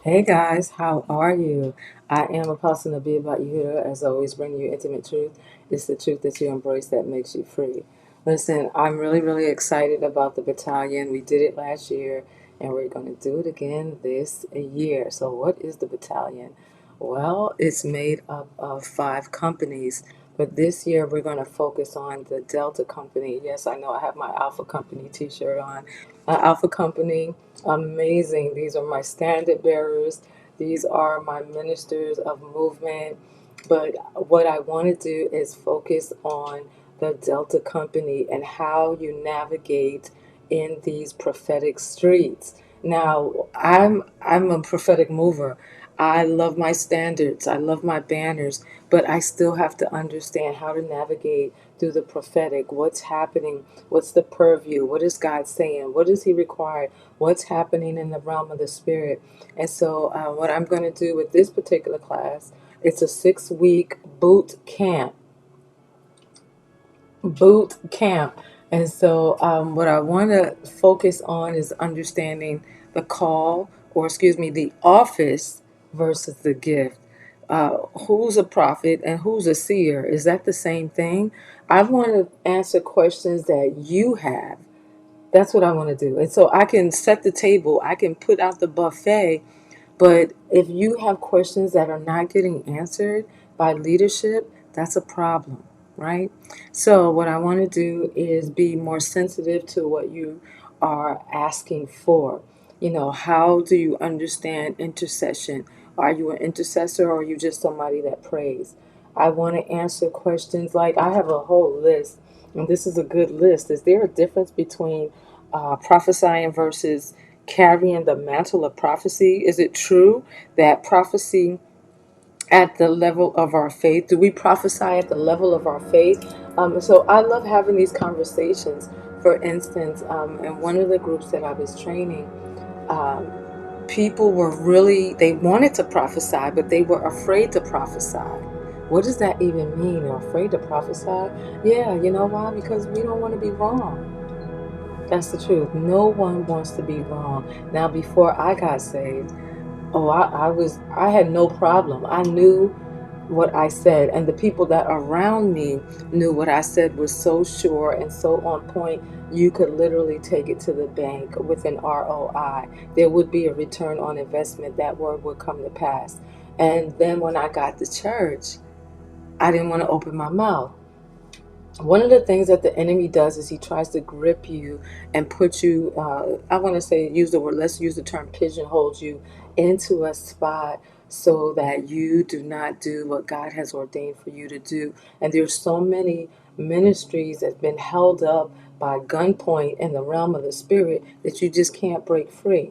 Hey guys, how are you? I am Apostle Nabi about Yehuda, as always, bringing you intimate truth. It's the truth that you embrace that makes you free. Listen, I'm really excited about the battalion. We did it last year, and we're going to do it again this year. So, what is the battalion? Well, it's made up of 5 companies, but this year we're going to focus on the Delta Company. Yes, I know I have my Alpha Company t shirt on. Alpha Company, amazing. These are my standard bearers, these are my ministers of movement. But what I want to do is focus on the Delta Company and how you navigate in these prophetic streets. Now, I'm a prophetic mover. I love my standards. I love my banners, but I still have to understand how to navigate through the prophetic. What's happening? What's the purview? What is God saying? What does He require? What's happening in the realm of the spirit? And so, what I'm going to do with this particular class, it's a 6-week boot camp. And so, what I want to focus on is understanding the call, or excuse me, the office versus the gift. Who's a prophet and who's a seer? Is that the same thing? I want to answer questions that you have. That's what I want to do. And so I can set the table, I can put out the buffet, but if you have questions that are not getting answered by leadership, that's a problem, right? So, what I want to do is be more sensitive to what you are asking for. How do you understand intercession? Are you an intercessor, or are you just somebody that prays? I want to answer questions like, I have a whole list, and this is a good list. Is there a difference between prophesying versus carrying the mantle of prophecy? Is it true that prophecy at the level of our faith? Do we prophesy at the level of our faith? So I love having these conversations. For instance, in one of the groups that I was training, um, people they wanted to prophesy, but they were afraid to prophesy. What does that even mean? They're afraid to prophesy? Yeah, you know why? Because we don't want to be wrong. That's the truth. No one wants to be wrong. Now, before I got saved, I had no problem. I knew what I said, and the people that around me knew what I said was so sure and so on point. You could literally take it to the bank with an ROI. There would be a return on investment. That word would come to pass. And then when I got to church, I didn't want to open my mouth. One of the things that the enemy does is he tries to grip you and put you, I want to say, use the word, let's use the term, pigeonholes you into a spot so that you do not do what God has ordained for you to do. And there's so many ministries that's been held up by gunpoint in the realm of the spirit that you just can't break free,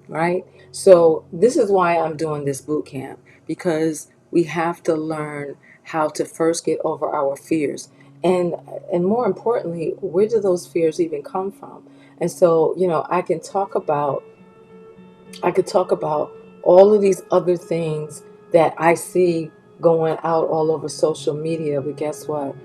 right? So this is why I'm doing this boot camp, because we have to learn how to first get over our fears, and more importantly, where do those fears even come from? And so, I could talk about all of these other things that I see going out all over social media, but guess what?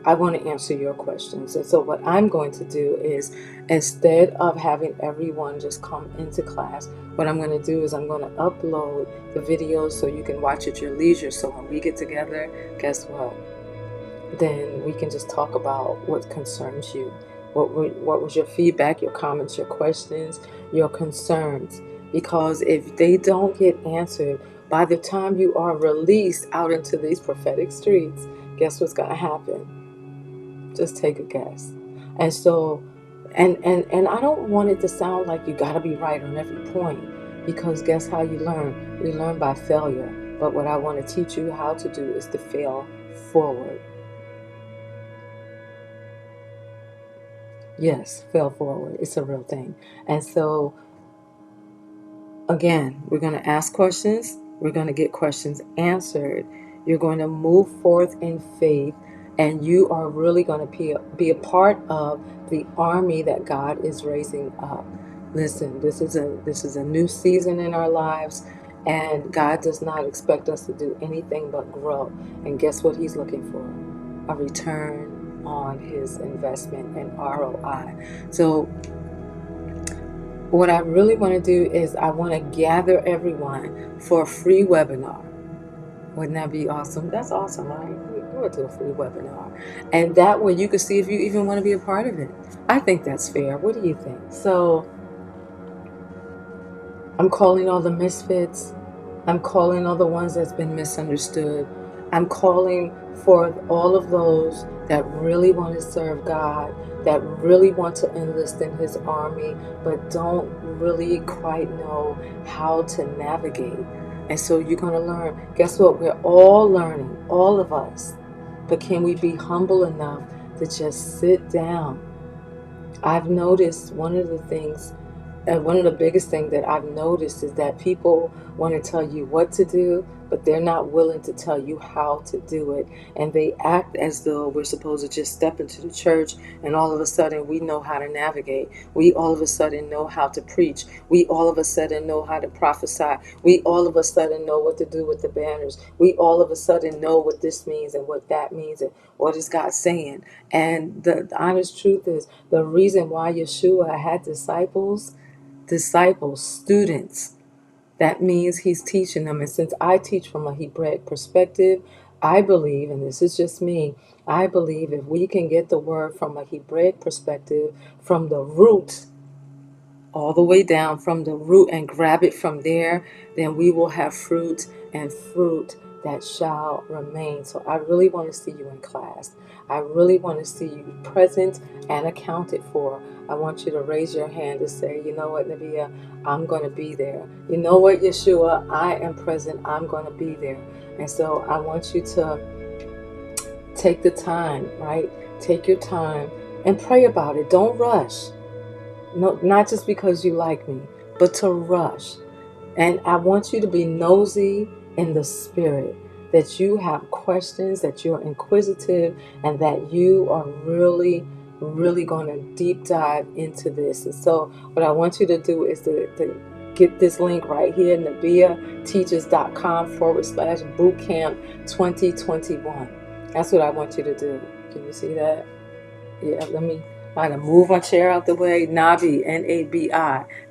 I want to answer your questions. And so, what I'm going to do is, instead of having everyone just come into class, what I'm going to do is I'm going to upload the videos so you can watch at your leisure. So, when we get together, guess what? Then we can just talk about what concerns you. What was your feedback, your comments, your questions, your concerns? Because if they don't get answered by the time you are released out into these prophetic streets, guess what's going to happen? Just take a guess. And so, and I don't want it to sound like you got to be right on every point, because guess how you learn? We learn by failure. But what I want to teach you how to do is to fail forward. Yes, fail forward. It's a real thing. And so, again, we're going to ask questions. We're going to get questions answered. You're going to move forth in faith, and you are really going to be a part of the army that God is raising up. Listen, this is a new season in our lives, and God does not expect us to do anything but grow. And guess what He's looking for? A return on His investment and ROI. So what I really want to do is I want to gather everyone for a free webinar. Wouldn't that be awesome? That's awesome, right? We'll do a free webinar. And that way you can see if you even want to be a part of it. I think that's fair. What do you think? So I'm calling all the misfits. I'm calling all the ones that's been misunderstood. I'm calling for all of those that really want to serve God, that really want to enlist in His army, but don't really quite know how to navigate. And so you're going to learn. Guess what? We're all learning, all of us. But can we be humble enough to just sit down? I've noticed one of the biggest things that I've noticed is that people want to tell you what to do, but they're not willing to tell you how to do it. And they act as though we're supposed to just step into the church and all of a sudden we know how to navigate. We all of a sudden know how to preach. We all of a sudden know how to prophesy. We all of a sudden know what to do with the banners. We all of a sudden know what this means and what that means and what is God saying. And the honest truth is the reason why Yeshua had disciples, students. That means he's teaching them. And since I teach from a Hebraic perspective, I believe, and this is just me, I believe if we can get the word from a Hebraic perspective, from the root all the way down from the root and grab it from there, then we will have fruit and fruit that shall remain. So I really want to see you in class. I really want to see you present and accounted for. I want you to raise your hand to say, you know what, Nabia, I'm going to be there. You know what, Yeshua, I am present. I'm going to be there. And so I want you to take the time, right? Take your time and pray about it. Don't rush. No, not just because you like me, but to rush. And I want you to be nosy in the spirit, that you have questions, that you're inquisitive, and that you are really, really going to deep dive into this. And so what I want you to do is to get this link right here, nabiateaches.com/bootcamp 2021. That's what I want you to do. Can you see that? Yeah, let me try to move my chair out the way. Nabi, Nabi,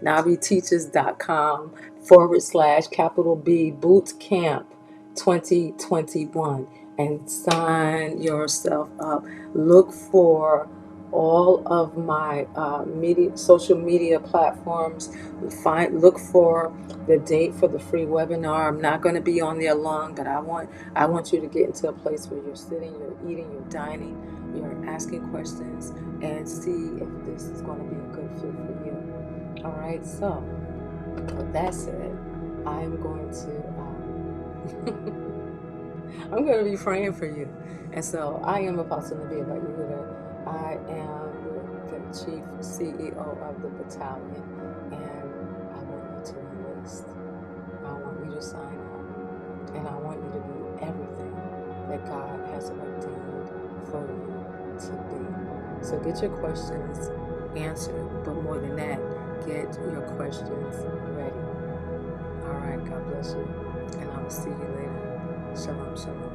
NabiTeachers.com/capital B Boot Camp 2021 and sign yourself up. Look for all of my social media platforms. Look for the date for the free webinar. I'm not going to be on there long, but I want you to get into a place where you're sitting, you're eating, you're dining, you're asking questions, and see if this is going to be a good fit for you. All right, so with that said, I'm going to I'm going to be praying for you. And so I am Apostle Nabia Yehuda. I am the chief CEO of the Battalion, and I want you to enlist. I want you to sign up, and I want you to be everything that God has ordained for you to be. So get your questions answered, but more than that, get your questions ready. All right, God bless you, and I will see you later. Shalom, shalom.